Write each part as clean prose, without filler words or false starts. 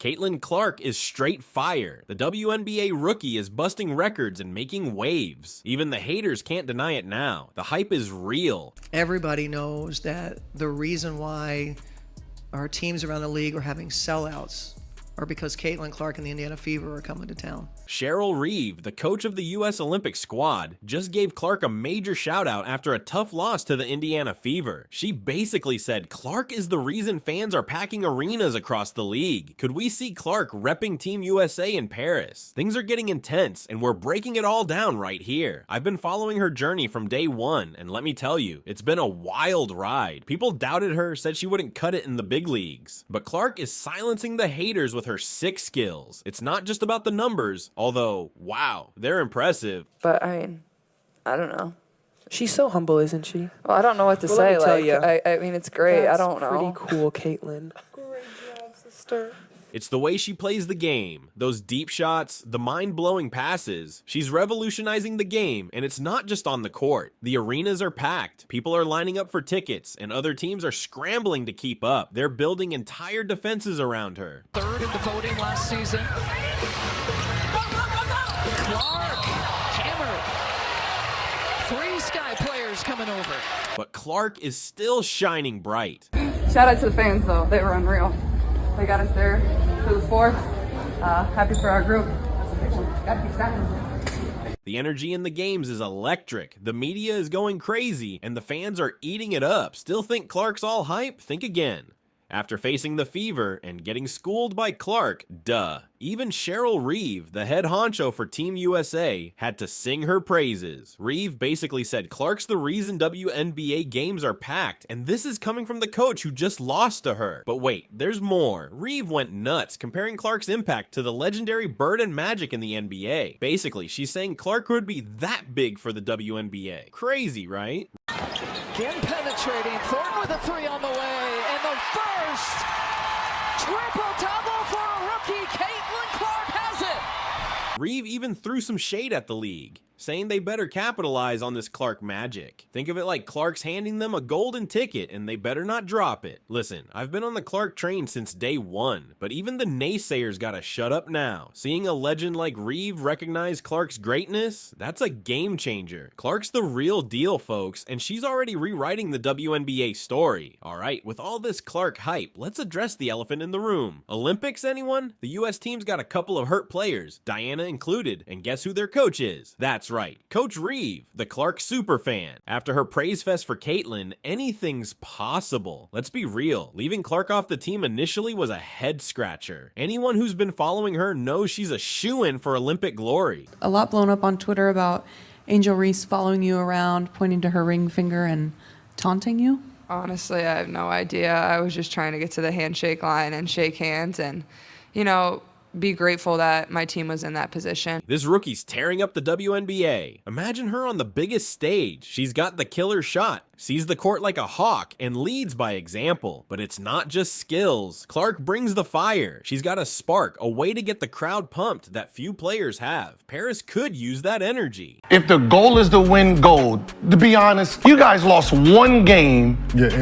Caitlin Clark is straight fire. The WNBA rookie is busting records and making waves. Even the haters can't deny it now. The hype is real. Everybody knows that the reason why our teams around the league are having sellouts are because Caitlin Clark and the Indiana Fever are coming to town. Cheryl Reeve, the coach of the U.S. Olympic squad, just gave Clark a major shout out after a tough loss to the Indiana Fever. She basically said Clark is the reason fans are packing arenas across the league. Could we see Clark repping Team USA in Paris? Things are getting intense, and we're breaking it all down right here. I've been following her journey from day one, and let me tell you, it's been a wild ride. People doubted her, said she wouldn't cut it in the big leagues. But Clark is silencing the haters with her sick skills. It's not just about the numbers, although, wow, they're impressive. But, I mean, I don't know. She's so humble, isn't she? Well, I don't know what to say. Let me tell Like, I mean, it's great. I don't know. Pretty cool, Caitlin. Great job, sister. It's the way she plays the game, those deep shots, the mind-blowing passes. She's revolutionizing the game, and it's not just on the court. The arenas are packed, people are lining up for tickets, and other teams are scrambling to keep up. They're building entire defenses around her. Third in the voting last season. Clark, hammered. 3 Sky players coming over. But Clark is still shining bright. Shout out to the fans, though. They were unreal. They got us there to the 4th. Happy for our group. That's a big one. Gotta be second. The energy in the games is electric. The media is going crazy, and the fans are eating it up. Still think Clark's all hype? Think again. After facing the Fever and getting schooled by Clark, duh. Even Cheryl Reeve, the head honcho for Team USA, had to sing her praises. Reeve basically said Clark's the reason WNBA games are packed, and this is coming from the coach who just lost to her. But wait, there's more. Reeve went nuts, comparing Clark's impact to the legendary Bird and Magic in the NBA. Basically, she's saying Clark would be that big for the WNBA. Crazy, right? Again penetrating. Thornton with a 3 on the way. And the first triple-double for a rookie. Caitlin Clark has it. Reeve even threw some shade at the league, saying they better capitalize on this Clark magic. Think of it like Clark's handing them a golden ticket and they better not drop it. Listen, I've been on the Clark train since day one, but even the naysayers gotta shut up now. Seeing a legend like Reeve recognize Clark's greatness, that's a game changer. Clark's the real deal, folks, and she's already rewriting the WNBA story. Alright, with all this Clark hype, let's address the elephant in the room. Olympics, anyone? The US team's got a couple of hurt players, Diana included, and guess who their coach is? That's right, Coach Reeve, the Clark superfan. After her praise fest for Caitlin, anything's possible. Let's be real, leaving Clark off the team initially was a head scratcher. Anyone who's been following her knows she's a shoo-in for Olympic glory. A lot blown up on Twitter about Angel Reese following you around, pointing to her ring finger and taunting you. Honestly, I have no idea. I was just trying to get to the handshake line and shake hands and, you know, be grateful that my team was in that position. This rookie's tearing up the WNBA. Imagine her on the biggest stage. She's got the killer shot, sees the court like a hawk, and leads by example. But it's not just skills. Clark brings the fire. She's got a spark, a way to get the crowd pumped that few players have. Paris could use that energy. If the goal is to win gold, to be honest, you guys lost one game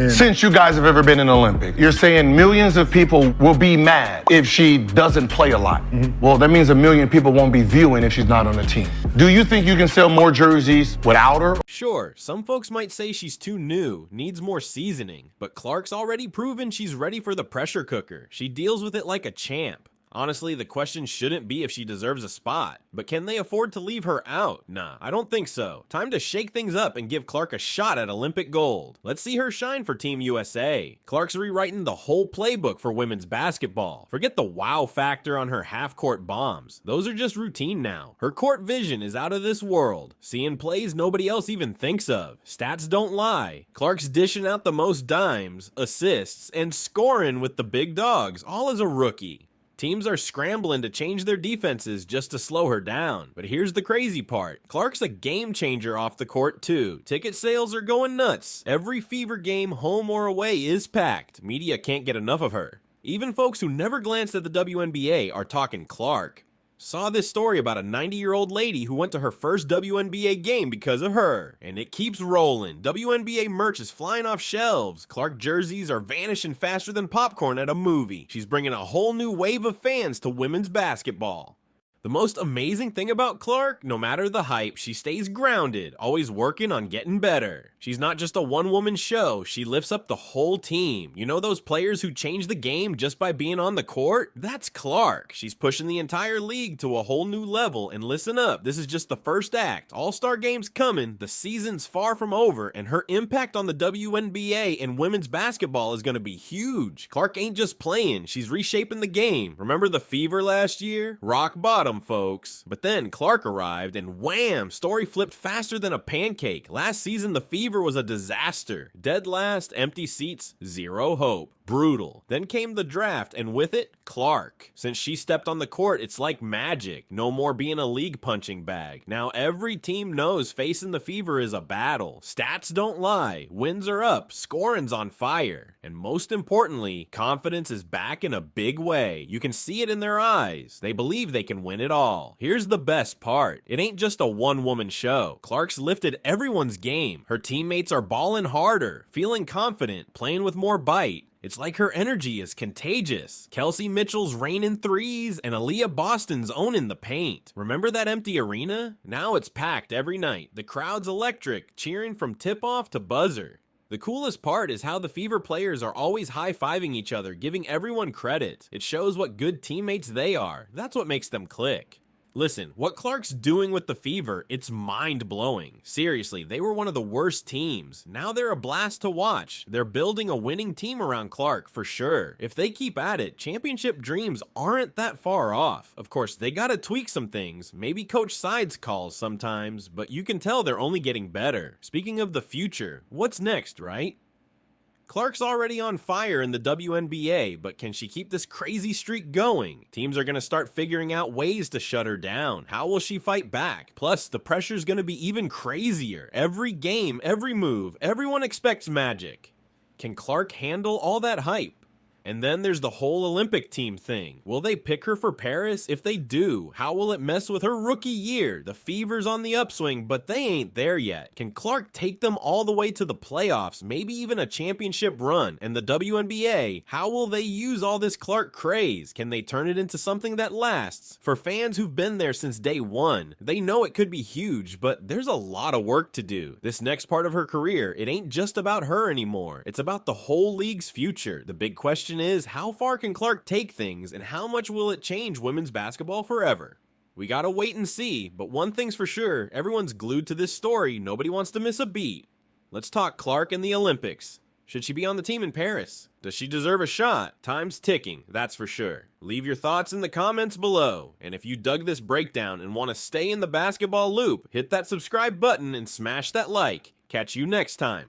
since you guys have ever been in the Olympic. You're saying millions of people will be mad if she doesn't play a lot. Well, that means 1 million people won't be viewing if she's not on the team. Do you think you can sell more jerseys without her? Sure, some folks might say she's too new, needs more seasoning, but Clark's already proven she's ready for the pressure cooker. She deals with it like a champ. Honestly, the question shouldn't be if she deserves a spot, but can they afford to leave her out? Nah, I don't think so. Time to shake things up and give Clark a shot at Olympic gold. Let's see her shine for Team USA. Clark's rewriting the whole playbook for women's basketball. Forget the wow factor on her half-court bombs. Those are just routine now. Her court vision is out of this world. Seeing plays nobody else even thinks of. Stats don't lie. Clark's dishing out the most dimes, assists, and scoring with the big dogs, all as a rookie. Teams are scrambling to change their defenses just to slow her down. But here's the crazy part. Clark's a game changer off the court too. Ticket sales are going nuts. Every Fever game, home or away, is packed. Media can't get enough of her. Even folks who never glanced at the WNBA are talking Clark. Saw this story about a 90-year-old lady who went to her first WNBA game because of her. And it keeps rolling. WNBA merch is flying off shelves. Clark jerseys are vanishing faster than popcorn at a movie. She's bringing a whole new wave of fans to women's basketball. The most amazing thing about Clark, no matter the hype, she stays grounded, always working on getting better. She's not just a one-woman show, she lifts up the whole team. You know those players who change the game just by being on the court? That's Clark. She's pushing the entire league to a whole new level, and listen up, this is just the first act. All-Star game's coming, the season's far from over, and her impact on the WNBA and women's basketball is gonna be huge. Clark ain't just playing, she's reshaping the game. Remember the Fever last year? Rock bottom, folks. But then Clark arrived and wham, story flipped faster than a pancake. Last season the Fever was a disaster. Dead last, empty seats, zero hope. Brutal. Then came the draft, and with it, Clark. Since she stepped on the court, it's like magic. No more being a league punching bag. Now every team knows facing the Fever is a battle. Stats don't lie. Wins are up. Scoring's on fire. And most importantly, confidence is back in a big way. You can see it in their eyes. They believe they can win it all. Here's the best part. It ain't just a one-woman show. Clark's lifted everyone's game. Her teammates are balling harder, feeling confident, playing with more bite. It's like her energy is contagious. Kelsey Mitchell's raining threes and Aaliyah Boston's owning the paint. Remember that empty arena? Now it's packed every night. The crowd's electric, cheering from tip-off to buzzer. The coolest part is how the Fever players are always high-fiving each other, giving everyone credit. It shows what good teammates they are. That's what makes them click. Listen, what Clark's doing with the Fever, it's mind-blowing. Seriously, they were one of the worst teams. Now they're a blast to watch. They're building a winning team around Clark, for sure. If they keep at it, championship dreams aren't that far off. Of course, they gotta tweak some things, maybe coach sides calls sometimes, but you can tell they're only getting better. Speaking of the future, what's next, right? Clark's already on fire in the WNBA, but can she keep this crazy streak going? Teams are going to start figuring out ways to shut her down. How will she fight back? Plus, the pressure's going to be even crazier. Every game, every move, everyone expects magic. Can Clark handle all that hype? And then there's the whole Olympic team thing. Will they pick her for Paris? If they do, how will it mess with her rookie year? The Fever's on the upswing, but they ain't there yet. Can Clark take them all the way to the playoffs, maybe even a championship run? And the WNBA, how will they use all this Clark craze? Can they turn it into something that lasts? For fans who've been there since day one, they know it could be huge, but there's a lot of work to do. This next part of her career, it ain't just about her anymore. It's about the whole league's future. The big question is, how far can Clark take things, and how much will it change women's basketball forever? We gotta wait and see, but one thing's for sure, everyone's glued to this story. Nobody wants to miss a beat. Let's talk Clark and the Olympics. Should she be on the team in Paris? Does she deserve a shot? Time's ticking, that's for sure. Leave your thoughts in the comments below. And if you dug this breakdown and want to stay in the basketball loop, hit that subscribe button and smash that like. Catch you next time.